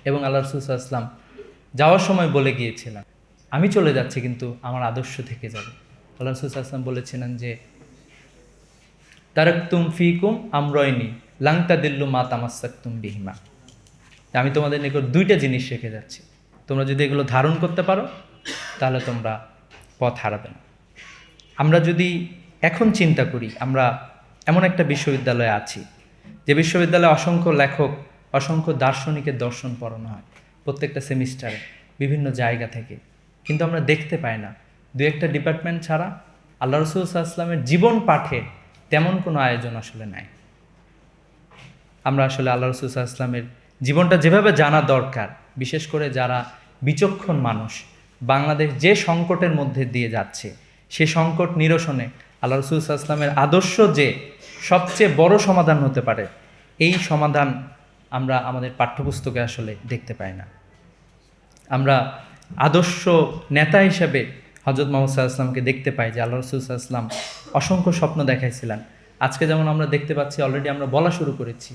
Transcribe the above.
এবং আল্লাহ রাসূল সাল্লাল্লাহু আলাইহি ওয়াসাল্লাম যাওয়ার সময় বলে গিয়েছিলেন, আমি চলে যাচ্ছি কিন্তু আমার আদর্শ থেকে যাবে। আল্লাহ রাসূল সাল্লাল্লাহু আলাইহি ওয়াসাল্লাম বলেছিলেন যে তারাকতুম ফিকুম আমরাইনি লাং তাদিল্লু মা তামাসসাকতুম বিহিমা। আমি তোমাদের নিকট দুইটা জিনিস রেখে যাচ্ছি, তোমরা যদি এগুলো ধারণ করতে পারো তাহলে তোমরা পথ হারাবে না। আমরা যদি এখন চিন্তা করি, আমরা এমন একটা বিশ্ববিদ্যালয়ে আছি যে বিশ্ববিদ্যালয়ে অসংখ্য লেখক, অসংখ্য দার্শনিকের দর্শন পড়ানো হয় প্রত্যেকটা সেমিস্টারে বিভিন্ন জায়গা থেকে, কিন্তু আমরা দেখতে পাই না। দু একটা ডিপার্টমেন্ট ছাড়া আল্লাহ রাসূল সাল্লাল্লাহু আলাইহি ওয়াসাল্লামের জীবন পাঠে তেমন কোনো আয়োজন আসলে নাই। আমরা আসলে আল্লাহ রাসূল সাল্লাল্লাহু আলাইহি ওয়াসাল্লামের জীবনটা যেভাবে জানা দরকার, বিশেষ করে যারা বিচক্ষণ মানুষ, বাংলাদেশ যে সংকটের মধ্যে দিয়ে যাচ্ছে সেই সংকট নিরসনে আল্লাহ রাসূল সাল্লাল্লাহু আলাইহি ওয়াসাল্লামের আদর্শ যে সবচেয়ে বড় সমাধান হতে পারে, এই সমাধান আমরা আমাদের পাঠ্যপুস্তকে আসলে দেখতে পাই না। আমরা আদর্শ নেতা হিসেবে হযরত মুহাম্মদ সাল্লাল্লাহু আলাইহি ওয়াসাল্লামকে দেখতে পাই যে আল্লাহ রাসূল সাল্লাল্লাহু আলাইহি ওয়াসাল্লাম অসংখ্য স্বপ্ন দেখাইছিলেন। আজকে যেমন আমরা দেখতে পাচ্ছি, অলরেডি আমরা বলা শুরু করেছি